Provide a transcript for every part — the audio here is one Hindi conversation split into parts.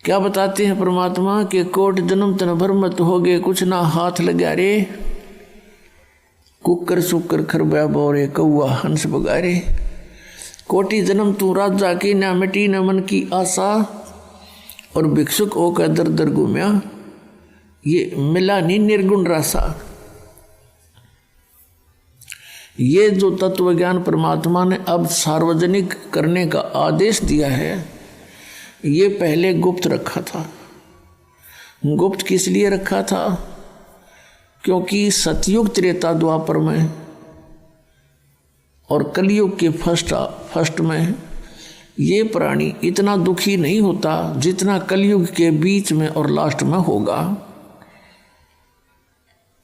क्या बताते हैं परमात्मा के कोट जन्म तन भर मत हो गए कुछ ना हाथ लगा रे, कुकर सुकर खरबा बोरे कौआ हंस बगारे। कोटि जन्म तू राजा की ना मिटी न मन की आशा, और भिक्षुक होकर दर दर घूमया ये मिला नहीं निर्गुण रासा। ये जो तत्व ज्ञान परमात्मा ने अब सार्वजनिक करने का आदेश दिया है, ये पहले गुप्त रखा था। गुप्त किस लिए रखा था? क्योंकि सतयुग त्रेता द्वापर में और कलयुग के फर्स्ट में ये प्राणी इतना दुखी नहीं होता जितना कलयुग के बीच में और लास्ट में होगा।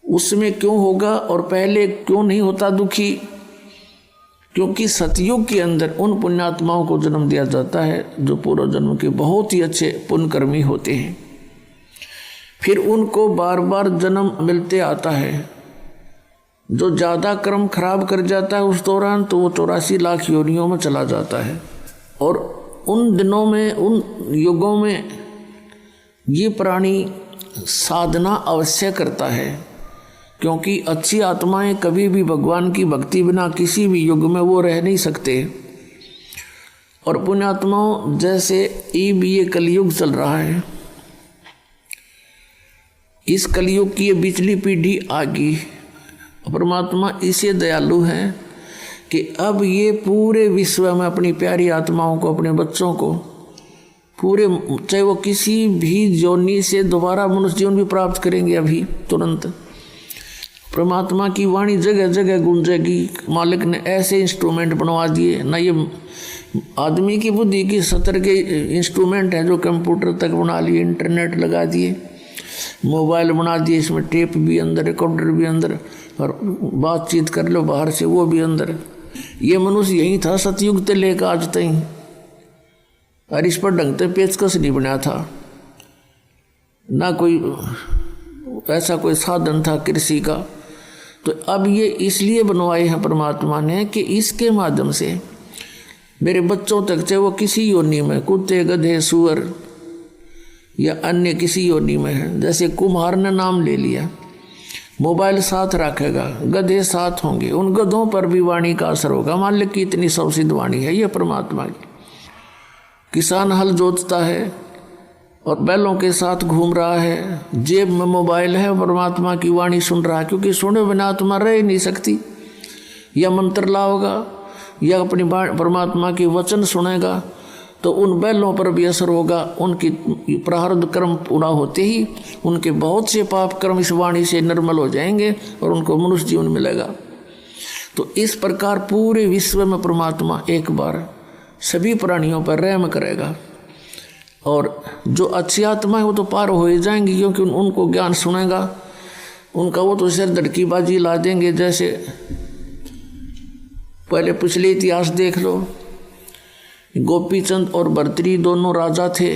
उसमें क्यों होगा और पहले क्यों नहीं होता दुखी? क्योंकि सतयुग के अंदर उन पुण्यात्माओं को जन्म दिया जाता है जो पूर्व जन्म के बहुत ही अच्छे पुण्यकर्मी होते हैं। फिर उनको बार बार जन्म मिलते आता है। जो ज़्यादा कर्म खराब कर जाता है उस दौरान तो वो 84 लाख योनियों में चला जाता है। और उन दिनों में, उन युगों में ये प्राणी साधना अवश्य करता है, क्योंकि अच्छी आत्माएं कभी भी भगवान की भक्ति बिना किसी भी युग में वो रह नहीं सकते। और पुण्यात्माओं जैसे ये कलयुग चल रहा है, इस कलयुग की ये बिचली पीढ़ी आ गई। परमात्मा इसे दयालु है कि अब ये पूरे विश्व में अपनी प्यारी आत्माओं को, अपने बच्चों को पूरे, चाहे वो किसी भी योनि से दोबारा मनुष्य जीवन भी प्राप्त करेंगे अभी तुरंत, परमात्मा की वाणी जगह जगह गूंजेगी। मालिक ने ऐसे इंस्ट्रूमेंट बनवा दिए ना, ये आदमी की बुद्धि की सतर के इंस्ट्रूमेंट हैं जो कंप्यूटर तक बना लिए, इंटरनेट लगा दिए, मोबाइल बना दिए, इसमें टेप भी अंदर, रिकॉर्डर भी अंदर, और बातचीत कर लो बाहर से वो भी अंदर। ये मनुष्य यही था सतयुग से लेकर आज तक, और इस पर ढंग से पेचकस नहीं बनाया था, ना कोई ऐसा कोई साधन था कृषि का। तो अब ये इसलिए बनवाए हैं परमात्मा ने कि इसके माध्यम से मेरे बच्चों तक, चाहे वो किसी योनि में, कुत्ते गधे सूअर या अन्य किसी योनि में है, जैसे कुम्हार ने नाम ले लिया, मोबाइल साथ रखेगा, गधे साथ होंगे, उन गधों पर भी वाणी का असर होगा। मालिक की इतनी सौसिद्ध वाणी है ये परमात्मा की। किसान हल जोतता है और बैलों के साथ घूम रहा है, जेब में मोबाइल है, परमात्मा की वाणी सुन रहा है, क्योंकि सुने बिना आत्मा रह ही नहीं सकती। या मंत्र लाओगा या अपनी परमात्मा के वचन सुनेगा तो उन बैलों पर भी असर होगा। उनकी प्रारब्ध कर्म पूरा होते ही उनके बहुत से पाप कर्म इस वाणी से निर्मल हो जाएंगे और उनको मनुष्य जीवन मिलेगा। तो इस प्रकार पूरे विश्व में परमात्मा एक बार सभी प्राणियों पर रहम करेगा, और जो अच्छी आत्मा है वो तो पार हो ही जाएंगी, क्योंकि उनको ज्ञान सुनेगा, उनका वो तो सिर धड़की बाजी ला देंगे। जैसे पहले पिछले इतिहास देख लो, गोपीचंद और भर्तृहरि दोनों राजा थे।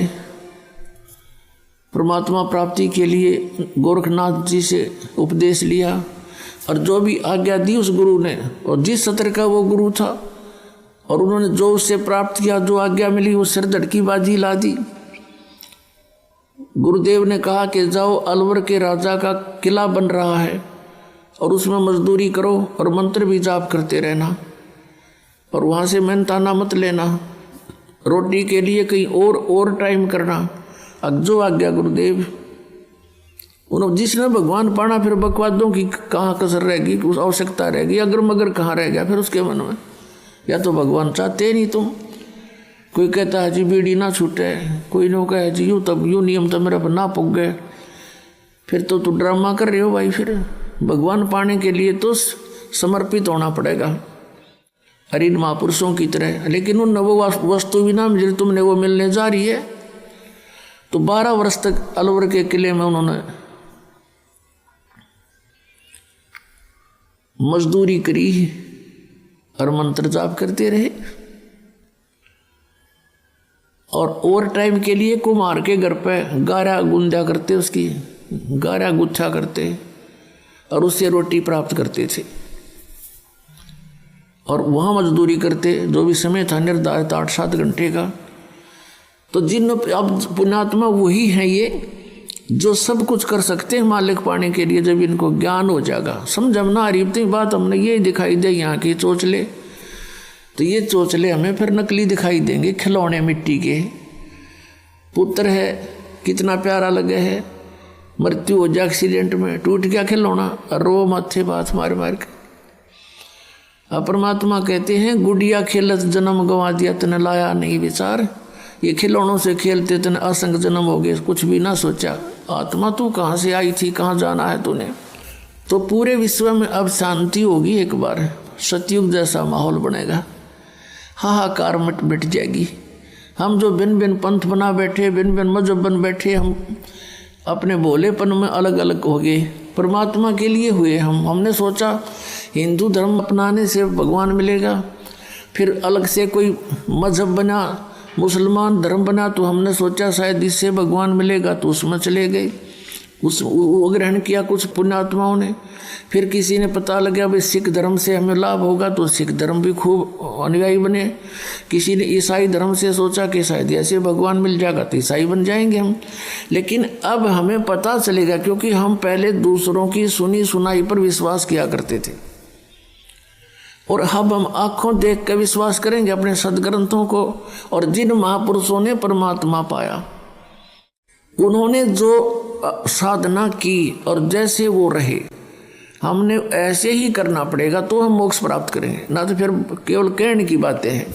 परमात्मा प्राप्ति के लिए गोरखनाथ जी से उपदेश लिया, और जो भी आज्ञा दी उस गुरु ने, और जिस सत्र का वो गुरु था, और उन्होंने जो उससे प्राप्त किया, जो आज्ञा मिली, वो सिर धड़की बाजी ला दी। गुरुदेव ने कहा कि जाओ, अलवर के राजा का किला बन रहा है और उसमें मजदूरी करो और मंत्र भी जाप करते रहना, और वहाँ से मेहनताना मत लेना, रोटी के लिए कहीं और टाइम करना। अब जो आज्ञा गुरुदेव, उन्होंने जिसने भगवान पाना, फिर बकवादों की कहाँ कसर रहेगी, उस आवश्यकता रहेगी, अगर मगर कहाँ रह गया फिर उसके मन में। या तो भगवान चाहते नहीं तुम, कोई कहता है जी बीड़ी ना छूटे, कोई नो कहे जी यूँ तब यूँ नियम तो मेरे पर ना पुग गए, फिर तो तू ड्रामा कर रहे हो भाई। फिर भगवान पाने के लिए तो समर्पित होना पड़ेगा हरिन महापुरुषों की तरह। लेकिन उन वो वस्तु भी ना मिले, तुमने वो मिलने जा रही है। तो 12 वर्ष तक अलवर के किले में उन्होंने मजदूरी करी और मंत्र जाप करते रहे, और टाइम के लिए कुम्हार के घर पे गारा गुंदा करते, उसकी गारा गुच्छा करते और उससे रोटी प्राप्त करते थे, और वहाँ मजदूरी करते। जो भी समय था निर्धारित 8-7 घंटे का, तो जिन अब पुण्यात्मा वही हैं ये जो सब कुछ कर सकते हैं मालिक पाने के लिए, जब इनको ज्ञान हो जाएगा। समझ हम ना अरीबती बात हमने ये दिखाई दे यहाँ की चोचले, तो ये चोचले हमें फिर नकली दिखाई देंगे, खिलौने मिट्टी के। पुत्र है कितना प्यारा लगे है, मृत्यु हो जाए एक्सीडेंट में, टूट गया खिलौना, रो माथे बात मार मार के। परमात्मा कहते हैं गुड़िया खेलत जन्म गंवा दिया तने लाया नहीं विचार। ये खिलौनों से खेलते तने असंग जन्म हो गए, कुछ भी ना सोचा। आत्मा तू कहाँ से आई थी, कहाँ जाना है तूने। तो पूरे विश्व में अब शांति होगी, एक बार सतयुग जैसा माहौल बनेगा, हाहाकार मिट जाएगी। हम जो भिन्न भिन्न पंथ बना बैठे, भिन्न भिन्न मजहब बन बैठे, हम अपने भोलेपन में अलग अलग हो गए, परमात्मा के लिए हुए हमने सोचा हिंदू धर्म अपनाने से भगवान मिलेगा, फिर अलग से कोई मजहब बना, मुसलमान धर्म बना, तो हमने सोचा शायद इससे भगवान मिलेगा, तो उसमें चले गए, वो ग्रहण किया कुछ पुण्यात्माओं ने। फिर किसी ने पता लगा भाई सिख धर्म से हमें लाभ होगा, तो सिख धर्म भी खूब अनुयायी बने। किसी ने ईसाई धर्म से सोचा कि शायद ऐसे भगवान मिल जाएगा, तो ईसाई बन जाएंगे हम। लेकिन अब हमें पता चलेगा, क्योंकि हम पहले दूसरों की सुनी सुनाई पर विश्वास किया करते थे, और अब हम आँखों देख कर विश्वास करेंगे अपने सदग्रंथों को। और जिन महापुरुषों ने परमात्मा पाया, उन्होंने जो साधना की और जैसे वो रहे, हमने ऐसे ही करना पड़ेगा, तो हम मोक्ष प्राप्त करेंगे, ना तो फिर केवल कहने की बातें हैं।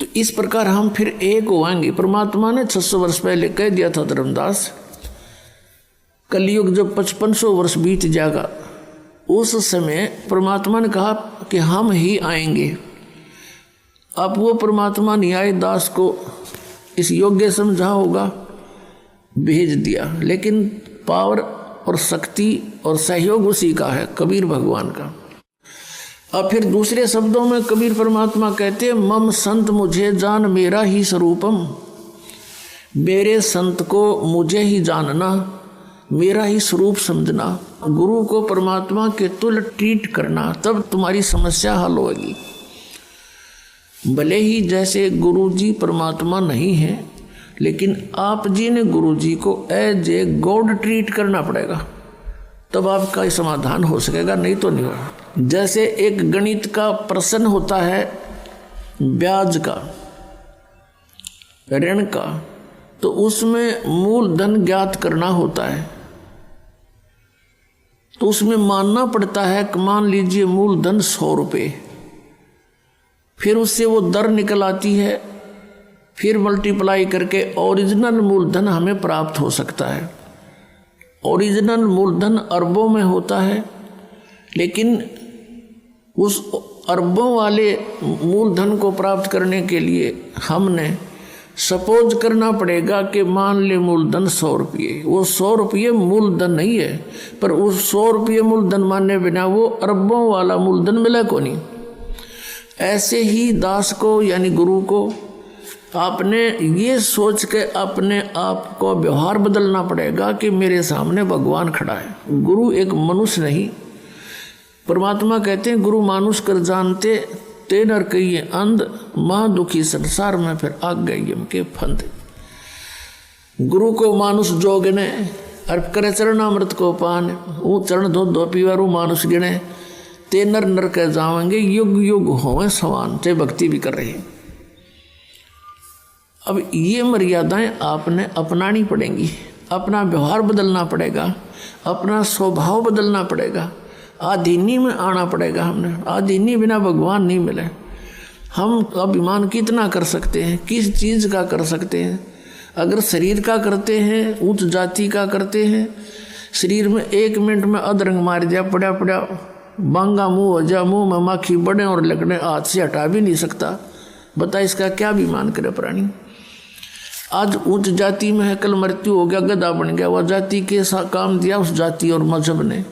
तो इस प्रकार हम फिर एक होंगे। परमात्मा ने 600 वर्ष पहले कह दिया था धर्मदास, कलयुग जब 5500 वर्ष बीत जाएगा, उस समय परमात्मा ने कहा कि हम ही आएंगे। अब वो परमात्मा न्याय दास को इस योग्य समझा होगा, भेज दिया, लेकिन पावर और शक्ति और सहयोग उसी का है, कबीर भगवान का। अब फिर दूसरे शब्दों में कबीर परमात्मा कहते हैं, मम संत मुझे जान मेरा ही स्वरूपम, मेरे संत को मुझे ही जानना, मेरा ही स्वरूप समझना। गुरु को परमात्मा के तुल्य ट्रीट करना, तब तुम्हारी समस्या हल होगी। भले ही जैसे गुरु जी परमात्मा नहीं है, लेकिन आप जी ने गुरु जी को एज ए गॉड ट्रीट करना पड़ेगा, तब आपका समाधान हो सकेगा, नहीं तो नहीं होगा। जैसे एक गणित का प्रश्न होता है, ब्याज का, ऋण का, तो उसमें मूलधन ज्ञात करना होता है, तो उसमें मानना पड़ता है कि मान लीजिए मूलधन 100 रुपये, फिर उससे वो दर निकल आती है, फिर मल्टीप्लाई करके ओरिजिनल मूलधन हमें प्राप्त हो सकता है। ओरिजिनल मूलधन अरबों में होता है, लेकिन उस अरबों वाले मूलधन को प्राप्त करने के लिए हमने सपोज करना पड़ेगा कि मान ले मूलधन 100 रुपये, वो 100 रुपये मूलधन नहीं है, पर उस 100 रुपये मूलधन मानने बिना वो अरबों वाला मूलधन मिला को नहीं। ऐसे ही दास को यानी गुरु को आपने ये सोच के अपने आप को व्यवहार बदलना पड़ेगा कि मेरे सामने भगवान खड़ा है। गुरु एक मनुष्य नहीं। परमात्मा कहते हैं, गुरु मानुष कर जानते ते नर कहिए अंध, मां दुखी संसार में फिर आग गई यम के फंद। गुरु को मानुष जोग ने अर्प करे चरणामृत को पान, वो चरण धो पीवारू मानुष गिने, ते नर नर कह जावेंगे युग युग होवे समान, चाहे भक्ति भी कर रहे हैं। अब ये मर्यादाएं आपने अपनानी पड़ेंगी, अपना व्यवहार बदलना पड़ेगा, अपना स्वभाव बदलना पड़ेगा, आधीनी में आना पड़ेगा। हमने आधीनी बिना भगवान नहीं मिले। हम अभिमान कितना कर सकते हैं, किस चीज़ का कर सकते हैं? अगर शरीर का करते हैं, उच्च जाति का करते हैं, शरीर में 1 मिनट में अधरंग मार दिया, पड़ा पड़ा बांगा मुँह हो जा, मुँह में माखी बड़े और लगने, हाथ से हटा भी नहीं सकता। बता इसका क्या अभिमान करे प्राणी। आज उच्च जाति में है, कल मृत्यु हो गया, गधा बन गया, वह जाति के काम दिया उस जाति और मजहब ने।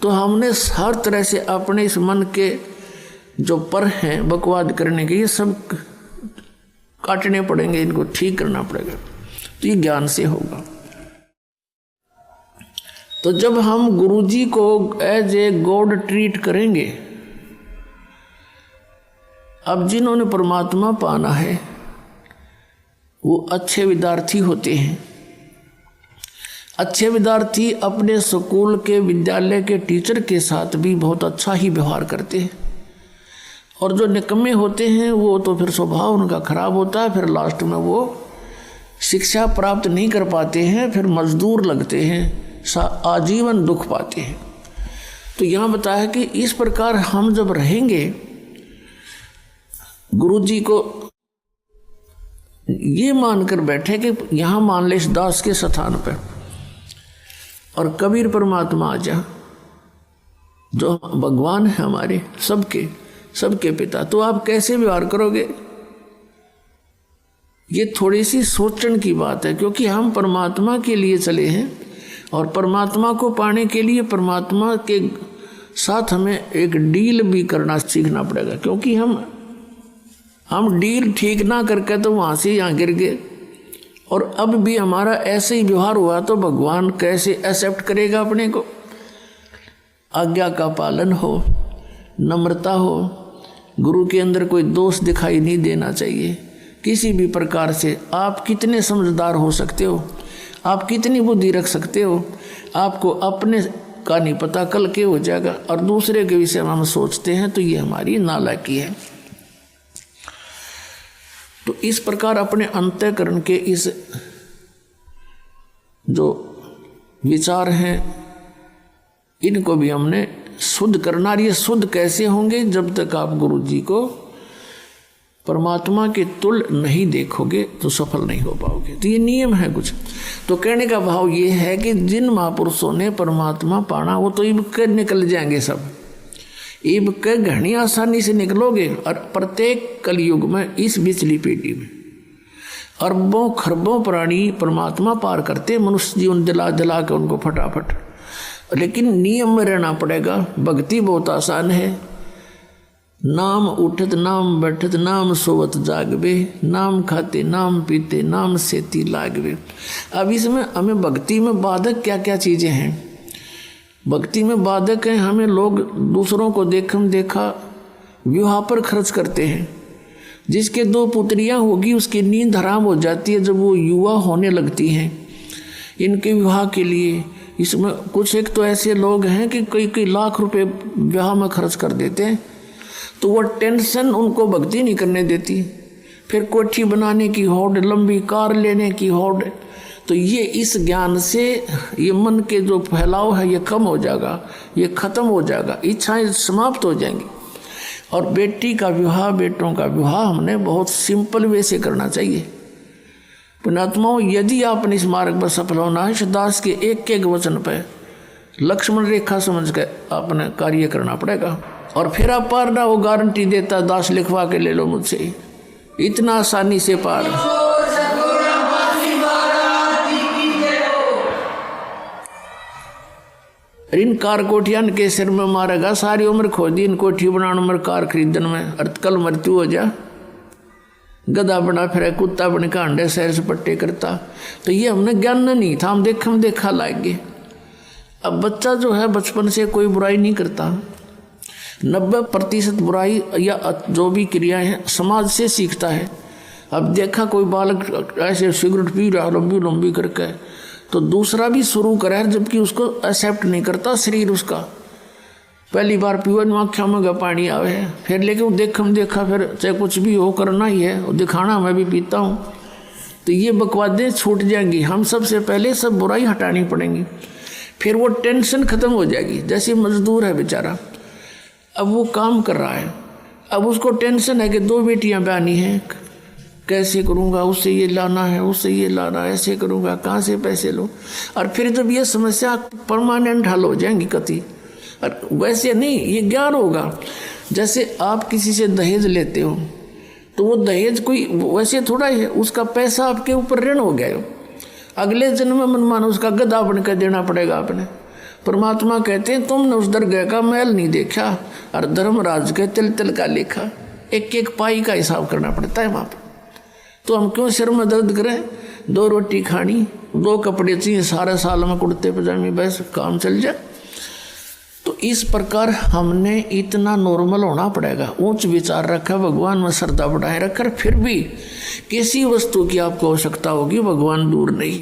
तो हमने हर तरह से अपने इस मन के जो पर हैं बकवाद करने के, ये सब काटने पड़ेंगे, इनको ठीक करना पड़ेगा। तो ये ज्ञान से होगा। तो जब हम गुरुजी को एज ए गॉड ट्रीट करेंगे, अब जिन्होंने परमात्मा पाना है वो अच्छे विद्यार्थी होते हैं। अच्छे विद्यार्थी अपने स्कूल के विद्यालय के टीचर के साथ भी बहुत अच्छा ही व्यवहार करते हैं, और जो निकम्मे होते हैं वो तो फिर स्वभाव उनका खराब होता है, फिर लास्ट में वो शिक्षा प्राप्त नहीं कर पाते हैं, फिर मजदूर लगते हैं, आजीवन दुख पाते हैं। तो यहाँ बताया कि इस प्रकार हम जब रहेंगे, गुरुजी को ये मानकर बैठे कि यहाँ मान ले इस दास के स्थान पर और कबीर परमात्मा आ जा, जो भगवान है हमारे सबके पिता, तो आप कैसे व्यवहार करोगे? ये थोड़ी सी सोचने की बात है, क्योंकि हम परमात्मा के लिए चले हैं और परमात्मा को पाने के लिए परमात्मा के साथ हमें एक डील भी करना सीखना पड़ेगा, क्योंकि हम डील ठीक ना करके तो वहाँ से यहाँ गिर गए, और अब भी हमारा ऐसे ही व्यवहार हुआ तो भगवान कैसे एक्सेप्ट करेगा अपने को? आज्ञा का पालन हो, नम्रता हो, गुरु के अंदर कोई दोष दिखाई नहीं देना चाहिए किसी भी प्रकार से। आप कितने समझदार हो सकते हो, आप कितनी बुद्धि रख सकते हो, आपको अपने का नहीं पता कल के हो जाएगा, और दूसरे के विषय में हम सोचते हैं, तो ये हमारी नालायकी है। तो इस प्रकार अपने अंतःकरण के इस जो विचार हैं इनको भी हमने शुद्ध करना। ये शुद्ध कैसे होंगे? जब तक आप गुरु जी को परमात्मा के तुल्य नहीं देखोगे तो सफल नहीं हो पाओगे। तो ये नियम है कुछ। तो कहने का भाव ये है कि जिन महापुरुषों ने परमात्मा पाना वो तो इब के निकल जाएंगे सब, इब के घनी आसानी से निकलोगे। और प्रत्येक कलयुग में इस बिचली पीढ़ी में अरबों खरबों प्राणी परमात्मा पार करते, मनुष्य जीवन दिला दिला के उनको फटाफट। लेकिन नियम में रहना पड़ेगा। भक्ति बहुत आसान है। नाम उठत नाम बैठत नाम सोवत जागवे, नाम खाते नाम पीते नाम सेती लागवे। अब इसमें हमें भक्ति में बाधक क्या क्या चीज़ें हैं? भक्ति में बाधक है, हमें लोग दूसरों को देखा विवाह पर खर्च करते हैं। जिसके 2 पुत्रियां होगी उसकी नींद हराम हो जाती है जब वो युवा होने लगती हैं। इनके विवाह के लिए इसमें कुछ एक तो ऐसे लोग हैं कि कई लाख रुपए विवाह में खर्च कर देते हैं, तो वो टेंशन उनको भक्ति नहीं करने देती। फिर कोठी बनाने की होड़, लंबी कार लेने की होड़। तो ये इस ज्ञान से ये मन के जो फैलाव है ये कम हो जाएगा, ये खत्म हो जाएगा, इच्छाएं समाप्त हो जाएंगी। और बेटी का विवाह, बेटों का विवाह हमने बहुत सिंपल वे से करना चाहिए। पुण्यात्माओं, यदि आपने इस मार्ग पर सफल होना है, दास के एक एक वचन पर लक्ष्मण रेखा समझ के आपने कार्य करना पड़ेगा। और फिर आप पार ना हो, गारंटी देता दास लिखवा के ले लो मुझसे, इतना आसानी से पार। इन कार कोठियान के सिर में मारेगा, सारी उम्र खोदी इन कोठी बनाने में, कार खरीदन में, और कल मृत्यु हो जा। गधा बना फिर कुत्ता बन के अंडे सैर से पट्टे करता। तो ये हमने ज्ञान नहीं था, हम देखा लाग गए। अब बच्चा जो है बचपन से कोई बुराई नहीं करता। 90% बुराई या जो भी क्रियाएं हैं समाज से सीखता है। अब देखा कोई बालक ऐसे सिगरेट पी रहा लंबी लंबी करके, तो दूसरा भी शुरू करे, जबकि उसको एक्सेप्ट नहीं करता शरीर उसका। पहली बार पीवन आँखों में पानी आवे है, फिर लेकिन देखा फिर चाहे कुछ भी हो करना ही है, और दिखाना मैं भी पीता हूँ। तो ये बकवादें छूट जाएंगी। हम सबसे पहले सब बुराई हटानी पड़ेंगी, फिर वो टेंशन खत्म हो जाएगी। जैसे मजदूर है बेचारा, अब वो काम कर रहा है, अब उसको टेंशन है कि 2 बेटियां ब्यानी हैं, कैसे करूँगा, उससे ये लाना है, उससे ये लाना है, ऐसे करूँगा, कहाँ से पैसे लूँ। और फिर जब ये समस्या परमानेंट हल हो जाएंगी कति। और वैसे नहीं, ये ज्ञान होगा। जैसे आप किसी से दहेज लेते हो, तो वो दहेज कोई वैसे थोड़ा ही है, उसका पैसा आपके ऊपर ऋण हो गया। अगले जन्म में मनमाना उसका गधा बनकर देना पड़ेगा आपने। परमात्मा कहते हैं तुमने उस दरगाह का महल नहीं देखा, और धर्मराज के तिल तिल का लेखा, एक एक पाई का हिसाब करना पड़ता है वहाँ पर। तो हम क्यों सिर में दर्द करें? 2 रोटी खानी, 2 कपड़े चाहिए, सारे साल में कुर्ते पजामे, बस काम चल जाए। तो इस प्रकार हमने इतना नॉर्मल होना पड़ेगा, उच्च विचार रखा, भगवान में श्रद्धा बढ़ाए रखकर, फिर भी किसी वस्तु की आपको आवश्यकता होगी, भगवान दूर नहीं।